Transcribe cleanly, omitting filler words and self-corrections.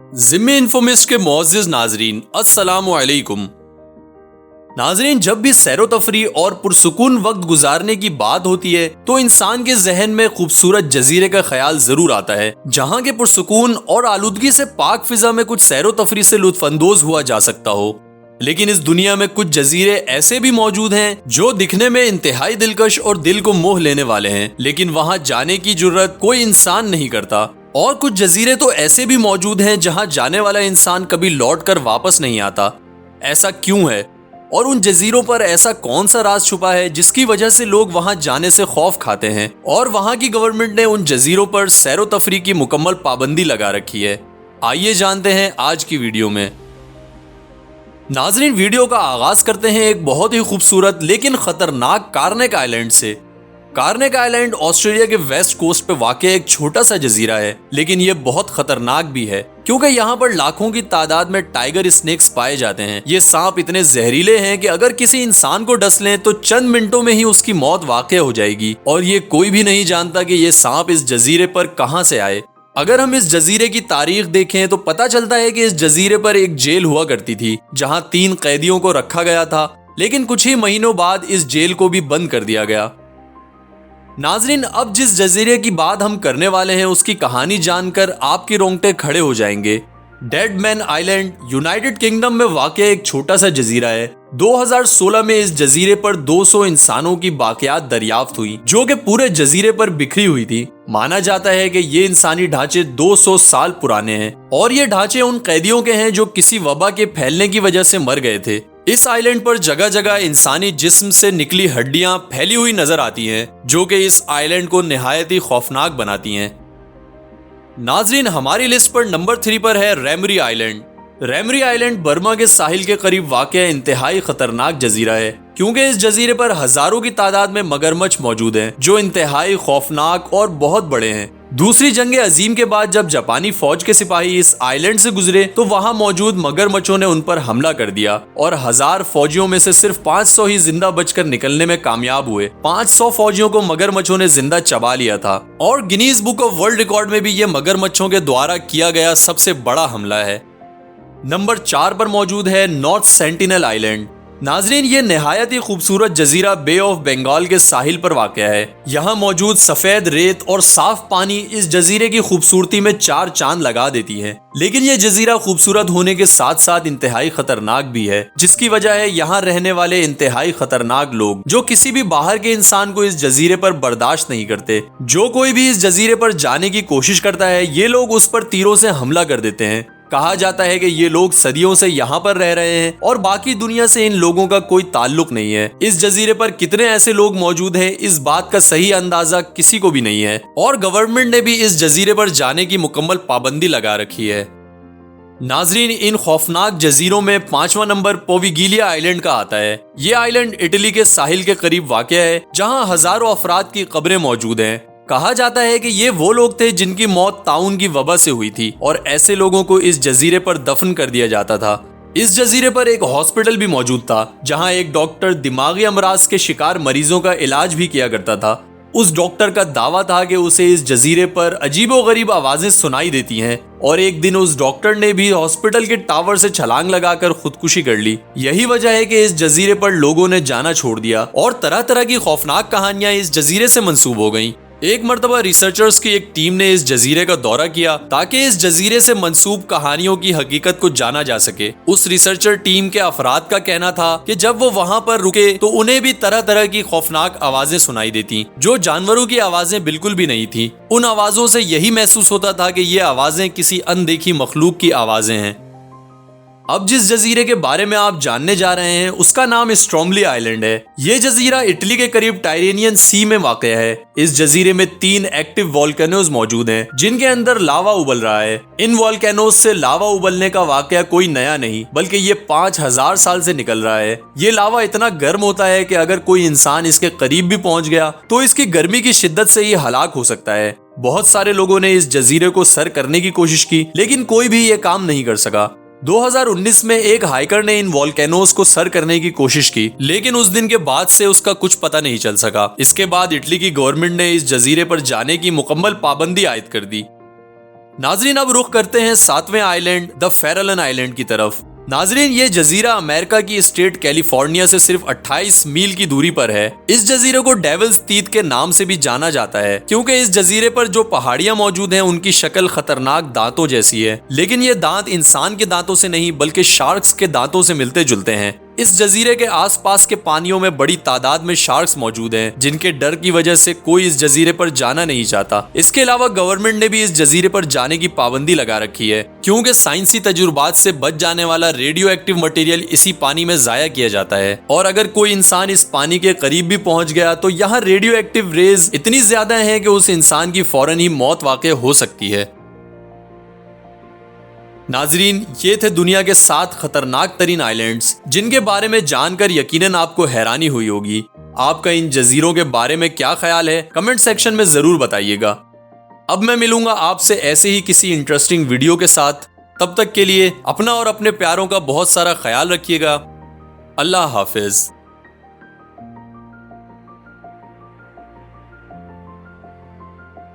ज़िम्मे इन्फोमिस्ट के मुअज़्ज़िज़ नाज़रीन, अस्सलामु अलैकुम। नाज़रीन, जब भी सैरो तफरी और पुरसुकून वक्त गुजारने की बात होती है तो इंसान के जहन में खूबसूरत जजीरे का ख्याल जरूर आता है, जहाँ के पुरसुकून और आलूदगी से पाक फिजा में कुछ सैरो तफरी से लुत्फानंदोज हुआ जा सकता हो। लेकिन इस दुनिया में कुछ जजीरे ऐसे भी मौजूद हैं जो दिखने में इंतहाई दिलकश और दिल को मोह लेने वाले हैं, लेकिन वहाँ जाने की जुर्रत कोई इंसान नहीं करता। और कुछ जजीरे तो ऐसे भी मौजूद हैं जहां जाने वाला इंसान कभी लौटकर वापस नहीं आता। ऐसा क्यों है और उन जजीरों पर ऐसा कौन सा राज छुपा है जिसकी वजह से लोग वहां जाने से खौफ खाते हैं और वहां की गवर्नमेंट ने उन जजीरों पर सैरो तफरी की मुकम्मल पाबंदी लगा रखी है। आइए जानते हैं आज की वीडियो में। नाजरीन, वीडियो का आगाज करते हैं एक बहुत ही खूबसूरत लेकिन खतरनाक कार्नेक आइलैंड से। कार्नेक आइलैंड ऑस्ट्रेलिया के वेस्ट कोस्ट पे वाक़ एक छोटा सा जजीरा है, लेकिन ये बहुत खतरनाक भी है क्योंकि यहाँ पर लाखों की तादाद में टाइगर स्नेक्स पाए जाते हैं। ये सांप इतने जहरीले हैं कि अगर किसी इंसान को डस लें तो चंद मिनटों में ही उसकी मौत वाक़ हो जाएगी और ये कोई भी नहीं जानता कि ये सांप इस जजीरे पर कहाँ से आए। अगर हम इस जजीरे की तारीख देखें तो पता चलता है कि इस जजीरे पर एक जेल हुआ करती थी जहाँ 3 कैदियों को रखा गया था, लेकिन कुछ ही महीनों बाद इस जेल को भी बंद कर दिया गया। नाजरीन, अब जिस जजीरे की बात हम करने वाले हैं उसकी कहानी जानकर आपके रोंगटे खड़े हो जाएंगे। Dead man island United kingdom में वाक़ एक छोटा सा जजीरा है। 2016 में इस जजीरे पर 200 इंसानों की बाकियात दरियाफ्त हुई जो कि पूरे जजीरे पर बिखरी हुई थी। माना जाता है कि ये इंसानी ढांचे 200 साल पुराने हैं और ये ढांचे उन कैदियों के हैं जो किसी वबा के फैलने की वजह से मर गए थे। इस आइलैंड पर जगह जगह इंसानी जिस्म से निकली हड्डियां फैली हुई नजर आती हैं, जो कि इस आइलैंड को निहायत ही खौफनाक बनाती हैं। नाजरीन, हमारी लिस्ट पर नंबर 3 पर है रेमरी आइलैंड। रेमरी आइलैंड बर्मा के साहिल के करीब वाक़ इंतहाई खतरनाक जजीरा है क्योंकि इस जजीरे पर हजारों की तादाद में मगरमच्छ मौजूद हैं जो इंतहाई खौफनाक और बहुत बड़े हैं। दूसरी जंग अजीम के बाद जब जापानी फौज के सिपाही इस आइलैंड से गुजरे तो वहां मौजूद मगरमच्छों ने उन पर हमला कर दिया और 1000 फौजियों में से सिर्फ 500 ही जिंदा बचकर निकलने में कामयाब हुए। 500 फौजियों को मगरमच्छों ने जिंदा चबा लिया था और Guinness book of world record में भी ये मगरमच्छों के द्वारा किया गया सबसे बड़ा हमला है। नंबर 4 पर मौजूद है नॉर्थ सेंटिनल आइलैंड। नाजरीन, ये निहायत ही खूबसूरत जजीरा बे ऑफ बंगाल के साहिल पर वाक़या है। यहाँ मौजूद सफेद रेत और साफ पानी इस जजीरे की खूबसूरती में 4 चांद लगा देती है। लेकिन ये जजीरा खूबसूरत होने के साथ साथ इंतहाई खतरनाक भी है, जिसकी वजह है यहाँ रहने वाले इंतहाई खतरनाक लोग जो किसी भी बाहर के इंसान को इस जजीरे पर बर्दाश्त नहीं करते। जो कोई भी इस जजीरे पर जाने की कोशिश करता है ये लोग उस पर तीरों से हमला कर देते हैं। कहा जाता है कि ये लोग सदियों से यहाँ पर रह रहे हैं और बाकी दुनिया से इन लोगों का कोई ताल्लुक नहीं है। इस जजीरे पर कितने ऐसे लोग मौजूद हैं इस बात का सही अंदाजा किसी को भी नहीं है और गवर्नमेंट ने भी इस जजीरे पर जाने की मुकम्मल पाबंदी लगा रखी है। नाजरीन, इन खौफनाक जजीरों में 5वां नंबर पोविगिलिया आइलैंड का आता है। ये आइलैंड इटली के साहिल के करीब वाक़या है जहाँ हजारों अफराद की कब्रें मौजूद हैं। कहा जाता है कि ये वो लोग थे जिनकी मौत ताउन की वबा से हुई थी और ऐसे लोगों को इस जजीरे पर दफन कर दिया जाता था। इस जजीरे पर एक हॉस्पिटल भी मौजूद था जहां एक डॉक्टर दिमागी अमराज के शिकार मरीजों का इलाज भी किया करता था। उस डॉक्टर का दावा था कि उसे इस जजीरे पर अजीबोगरीब आवाजें सुनाई देती हैं और एक दिन उस डॉक्टर ने भी हॉस्पिटल के टावर से छलांग लगाकर खुदकुशी कर ली। यही वजह है कि इस जजीरे पर लोगों ने जाना छोड़ दिया और तरह तरह की खौफनाक कहानियां इस जजीरे से मंसूब हो गईं। एक मर्तबा रिसर्चर्स की एक टीम ने इस जजीरे का दौरा किया ताकि इस जजीरे से मंसूब कहानियों की हकीकत को जाना जा सके। उस रिसर्चर टीम के अफराद का कहना था कि जब वो वहां पर रुके तो उन्हें भी तरह तरह की खौफनाक आवाजें सुनाई देती जो जानवरों की आवाजें बिल्कुल भी नहीं थी। उन आवाजों से यही महसूस होता था कि ये आवाजें किसी अनदेखी मखलूक की आवाजें हैं। अब जिस जजीरे के बारे में आप जानने जा रहे हैं उसका नाम स्ट्रोमली आइलैंड है। ये जजीरा इटली के करीब टायरेनियन सी में वाक़या है। इस जजीरे में 3 एक्टिव वोल्केनोज मौजूद हैं जिनके अंदर लावा उबल रहा है। इन वोल्केनोज से लावा उबलने का वाक़या कोई नया नहीं बल्कि ये 5000 साल से निकल रहा है। ये लावा इतना गर्म होता है कि अगर कोई इंसान इसके करीब भी पहुंच गया तो इसकी गर्मी की शिद्दत से ये हलाक हो सकता है। बहुत सारे लोगों ने इस जजीरे को सर करने की कोशिश की लेकिन कोई भी ये काम नहीं कर सका। 2019 में एक हाइकर ने इन वोल्केनोज को सर करने की कोशिश की लेकिन उस दिन के बाद से उसका कुछ पता नहीं चल सका। इसके बाद इटली की गवर्नमेंट ने इस जजीरे पर जाने की मुकम्मल पाबंदी आयद कर दी। ناظرین اب رخ کرتے ہیں 7ویں آئلینڈ دا فیرلن آئلینڈ کی طرف۔ ناظرین یہ جزیرہ امریکہ کی اسٹیٹ کیلیفورنیا سے صرف 28 میل کی دوری پر ہے۔ اس جزیرے کو ڈیولز تیت کے نام سے بھی جانا جاتا ہے کیونکہ اس جزیرے پر جو پہاڑیاں موجود ہیں ان کی شکل خطرناک دانتوں جیسی ہے، لیکن یہ دانت انسان کے دانتوں سے نہیں بلکہ شارکس کے دانتوں سے ملتے جلتے ہیں۔ اس جزیرے کے آس پاس کے پانیوں میں بڑی تعداد میں شارکس موجود ہیں جن کے ڈر کی وجہ سے کوئی اس جزیرے پر جانا نہیں چاہتا۔ اس کے علاوہ گورنمنٹ نے بھی اس جزیرے پر جانے کی پابندی لگا رکھی ہے کیونکہ سائنسی تجربات سے بچ جانے والا ریڈیو ایکٹیو مٹیریل اسی پانی میں ضائع کیا جاتا ہے، اور اگر کوئی انسان اس پانی کے قریب بھی پہنچ گیا تو یہاں ریڈیو ایکٹیو ریز اتنی زیادہ ہیں کہ اس انسان کی فوراً ہی موت واقع ہو سکتی ہے۔ ناظرین یہ تھے دنیا کے 7 خطرناک ترین آئلینڈز جن کے بارے میں جان کر یقیناً آپ کو حیرانی ہوئی ہوگی۔ آپ کا ان جزیروں کے بارے میں کیا خیال ہے کمنٹ سیکشن میں ضرور بتائیے گا۔ اب میں ملوں گا آپ سے ایسے ہی کسی انٹرسٹنگ ویڈیو کے ساتھ، تب تک کے لیے اپنا اور اپنے پیاروں کا بہت سارا خیال رکھیے گا۔ اللہ حافظ۔